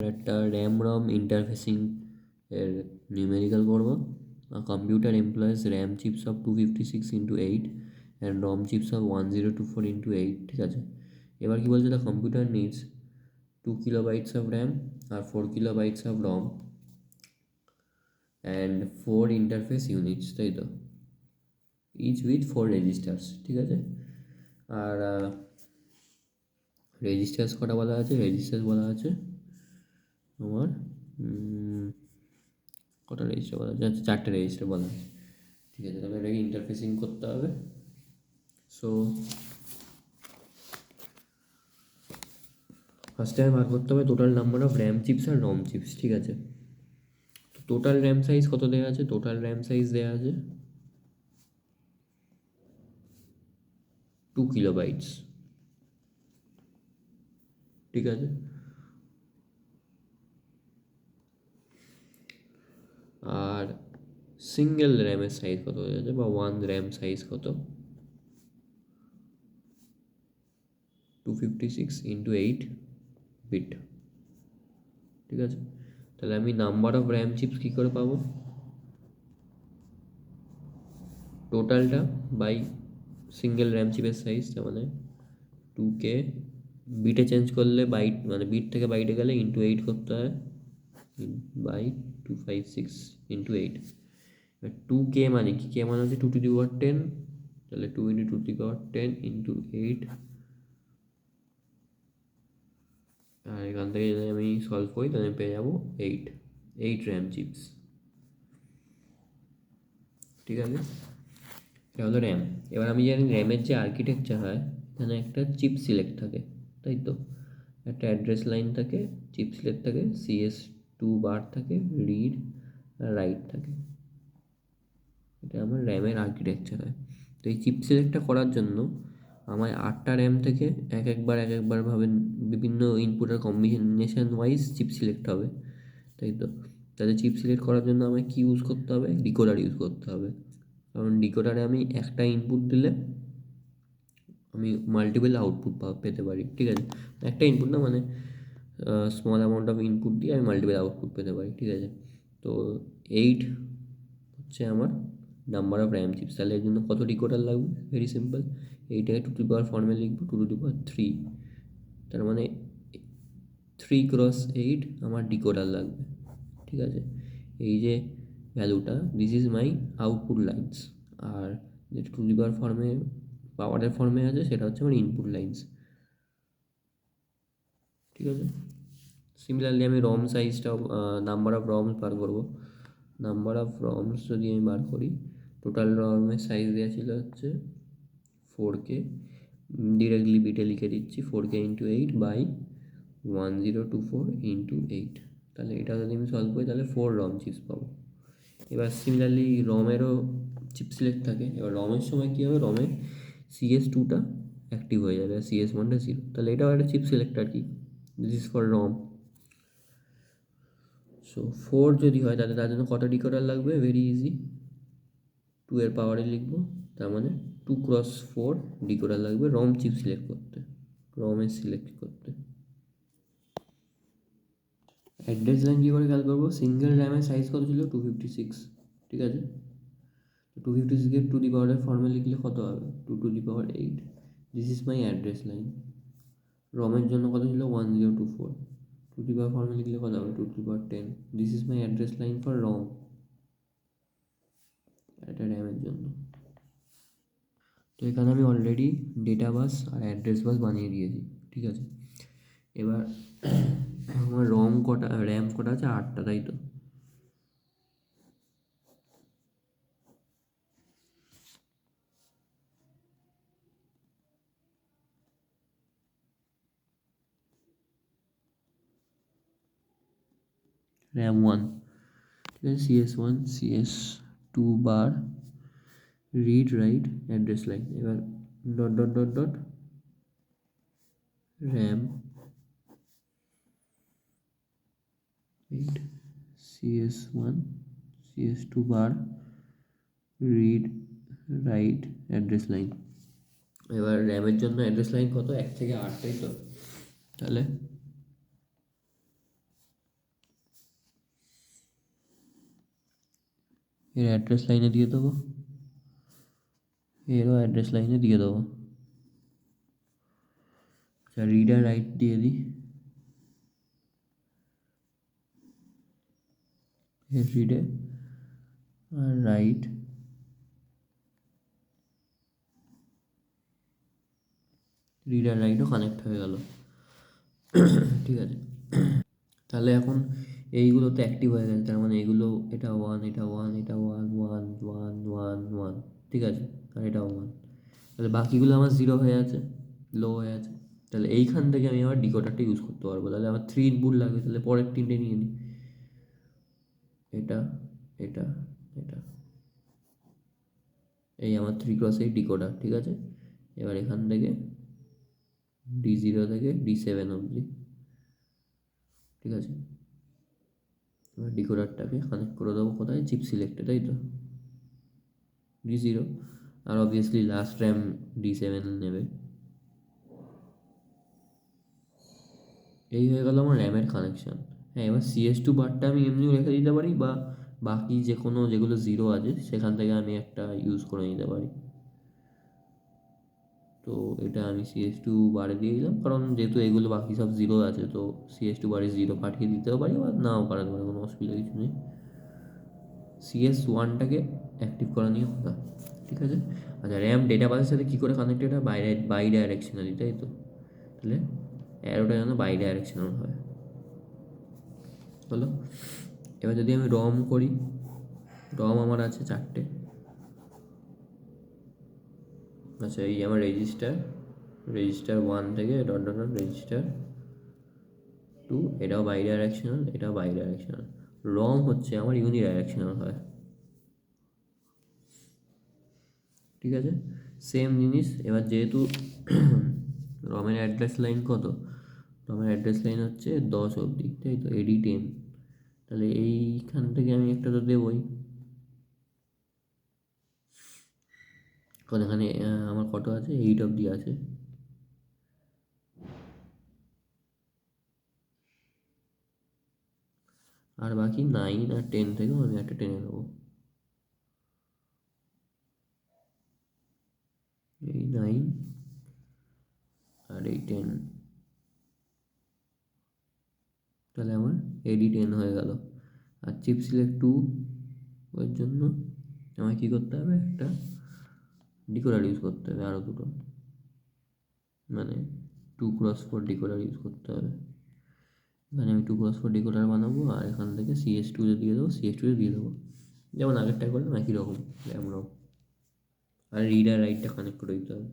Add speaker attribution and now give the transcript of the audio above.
Speaker 1: একটা RAM ROM interfacing এর numerical করবো। Computer employs RAM chips of 256x8 and ROM chips of 1024x8, ঠিক আছে। এবার কি বলছে, the computer needs 2 KB of RAM আর 4 KB of ROM and 4 interface units, তাই তো, ইচ উইথ 4 রেজিস্টার্স, ঠিক আছে। আর রেজিস্টার্স কটা বলা আছে, রেজিস্টার্স বলা আছে আমার কটা রেজিস্টার বলা আছে, আচ্ছা 4টে রেজিস্টার বলা আছে, ঠিক আছে। তাহলে এটাকে ইন্টারফেসিং করতে হবে। সো ফার্স্টে বার করতে হবে total number of RAM chips আর রম চিপস, ঠিক আছে। তো টোটাল র্যাম সাইজ কত দেওয়া আছে, টোটাল র্যাম সাইজ দেওয়া আছে 2 KB, ঠিক আছে। আর সিঙ্গেল র্যামের সাইজ কত হয়ে যাচ্ছে, বা ওয়ান র্যাম সাইজ কত, 256x8 বিট, ঠিক আছে। তাহলে আমি নাম্বার অফ র্যাম চিপস কী করে পাবো, টোটালটা বাই সিঙ্গেল র্যাম চিপের সাইজ, তার মানে 2K, বিটে চেঞ্জ করলে বাইট, মানে বিট থেকে বাইটে গেলে ইন্টু 8 করতে হয়, বাই 256 × 8। এবার 2K মানে কি, কে মানে হচ্ছে 2^10, তাহলে 2 × 2^10 × 8। আর এখান থেকে যদি আমি সলভ করি তাহলে পেয়ে যাবো 8 র্যাম চিপস, ঠিক আছে। এটা হলো র্যাম। এবার আমি জানি র্যামের যে আর্কিটেকচার হয়, এখানে একটা চিপ সিলেক্ট থাকে, তাই তো, একটা অ্যাড্রেস লাইন থাকে, চিপ সিলেক্ট থাকে, CS2 বার থাকে, রিড আর রাইট থাকে, এটা আমার র্যামের আর্কিটেকচার হয়। তো এই চিপ সিলেক্টটা করার জন্য আমার 8টা র্যাম থেকে এক একবার ভাবে বিভিন্ন ইনপুটের কম্বিনেশন ওয়াইজ চিপ সিলেক্ট হবে, তাই তো। তাহলে চিপ সিলেক্ট করার জন্য আমায় কী ইউজ করতে হবে, ডিকোডার ইউজ করতে হবে, কারণ ডিকোডারে আমি একটা ইনপুট দিলে আমি মাল্টিপল আউটপুট পেতে পারি, ঠিক আছে। একটা ইনপুট না, মানে স্মল অ্যামাউন্ট অফ ইনপুট দিয়ে আমি মাল্টিপল আউটপুট পেতে পারি, ঠিক আছে। তো 8 হচ্ছে আমার নাম্বার অফ র্যাম চিপস। তাহলে এর জন্য কত ডিকোডার লাগবে, ভেরি সিম্পল, এইটাকে 2 ফর্মে লিখবো, 2^3, তার মানে 3×8 আমার ডিকোডার লাগবে, ঠিক আছে। এই যে ভ্যালুটা, this is my output lines, আর যেটা 2 ফর্মে পাওয়ারের ফর্মে আছে সেটা হচ্ছে আমার ইনপুট লাইন্স, ঠিক আছে। সিমিলারলি আমি রম সাইজটাও, নাম্বার অফ রমস বার করবো। নাম্বার অফ রমস যদি আমি বার করি, টোটাল রমের সাইজ দেওয়া ছিল হচ্ছে 4K, ডিরেক্টলি বিটে লিখে দিচ্ছি 4K × 8 বাই 1024 × 8। তাহলে এটা যদি আমি সলভ করি তাহলে 4 রম চিপস পাবো। এবার সিমিলারলি রমেরও চিপ সিলেক্ট থাকে। এবার রমের সময় কী হবে, রমে CS2টা অ্যাক্টিভ হয়ে যাবে, CS1টা 0, তাহলে এটাও একটা চিপ সিলেক্ট আর কি, this is for ROM. So 4 যদি হয় তাহলে তার জন্য কটা ডিকোডার লাগবে, ভেরি ইজি, 2 এর পাওয়ারে লিখবো, তার মানে 2×4 ডিকোডার লাগবে রম চিপ সিলেক্ট করতে, রমের সিলেক্ট করতে। অ্যাড্রেস লাইন কী করে খেয়াল করবো, সিঙ্গেল র্যামের সাইজ কত ছিল, 256, ঠিক আছে। 256-এর টু দি পাওয়ারের ফর্মে লিখলে কত হবে, 2^8, this is my address line. রমের জন্য কত ছিল, 1024, টু দি পাওয়ার ফর্মে লিখলে কত হবে, 2^10, this is my address line for ROM, এটা র্যামের জন্য। তো এখানে আমি অলরেডি ডেটা বাস আর অ্যাড্রেস বাস বানিয়ে দিয়েছি, ঠিক আছে। এবার আমার র্যাম কটা আছে, 8টা, তাই তো। র্যাম 1, ঠিক আছে, CS1 CS2 বার, রিড রাইট অ্যাড্রেস লাইন, এবার ডট র্যাম 8 CS1 CS2 বার, রিড রাইট অ্যাড্রেস লাইন। এবার র্যামের জন্য অ্যাড্রেস লাইন কত, 1 থেকে 8, তাই তো। তাহলে এর অ্যাড্রেস লাইনে দিয়ে দেবো, এরও অ্যাড্রেস লাইনে দিয়ে দেবো। আচ্ছা, রিডার রাইট দিয়ে দিই, রিডে আর রাইট, রিডার রাইটও কানেক্ট হয়ে গেল। ঠিক আছে, তাহলে এখন এইগুলো তো অ্যাক্টিভ হয়ে গেছে, তার মানে এগুলো, এটা ওয়ান, এটা ওয়ান, এটা one, one one one one, ঠিক আছে, আর এটা ওয়ান। তাহলে বাকিগুলো আমার জিরো হয়ে আছে, লো হয়ে আছে। তাহলে এইখান থেকে আমি আবার ডিকোডারটা ইউজ করতে পারবো। তাহলে আমার 3 ইনপুট লাগবে, তাহলে পরের তিনটে নিয়ে নিই, এটা, এটা, এটা, এই আমার 3x8 ডিকোডার, ঠিক আছে। এবার এখান থেকে D0 থেকে D7 অবধি, ঠিক আছে। এবার ডিকোডারটাকে কানেক্ট করে দেবো কোথায়, চিপ সিলেক্টে, তাই তো, D0, আর অবভিয়াসলি লাস্ট র্যাম D7 নেবে। এই হয়ে গেল আমার র্যামের কানেকশান। হ্যাঁ, এবার CS2 বারটা আমি এমনিও রেখে দিতে পারি, বা বাকি যে কোনো যেগুলো জিরো আছে সেখান থেকে আমি একটা ইউজ করে নিতে পারি। তো এটা আমি CS2 বারে দিয়ে দিলাম, কারণ যেহেতু এগুলো বাকি সব জিরো আছে, তো CS2 বারে জিরো পাঠিয়ে দিতেও পারি, বা নাও পাঠাতে পারি, কোনো অসুবিধা কিছু নেই। CS1টাকে অ্যাক্টিভ করা নিয়ে কথা, ঠিক আছে। আচ্ছা, র্যাম ডেটা বাসের সাথে কী করে কানেক্টেড হয়, বাই ডাইরেকশনালি, তাই তো। তাহলে অ্যারোটা যেন বাই ডাইরেকশনাল হয়, হলো। এবার যদি আমি রম করি, রম আমার আছে 4টে। আচ্ছা, এই আমার রেজিস্টার, রেজিস্টার 1 থেকে ডট ডট ডট রেজিস্টার 2, এটাও বাই ডাইরেকশনাল, এটাও বাই ডাইরেকশনাল। রম হচ্ছে আমার ইউনি ডাইরেকশনাল হয়, ঠিক আছে। সেম জিনিস, এবার যেহেতু রমের অ্যাড্রেস লাইন কত, রমের অ্যাড্রেস লাইন হচ্ছে 10 অবধি, তাই তো, AD10। তাহলে এইখান থেকে আমি একটা তো দেবই, কারণ এখানে আমার কত আছে, 8 অবধি আছে। আর বাকি 9 আর 10 থেকেও আমি একটা টেনে নেবো, এই 9 আর এই 10। তাহলে আমার AD10 হয়ে গেল। আর চিপ সিলেক্ট 2 ওর জন্য আমায় কী করতে হবে, একটা ডিকোডার ইউজ করতে হবে, আরও দুটো, মানে 2x4 ডিকোডার ইউজ করতে হবে। এখানে আমি 2x4 ডিকোডার বানাবো, আর এখান থেকে CS2 দিয়ে দেবো, CS2 দিয়ে দেবো, যেমন আগেরটা করলাম একই রকম র্যাম রম। আর রিডার রাইটটা কানেক্ট করে দিতে হবে।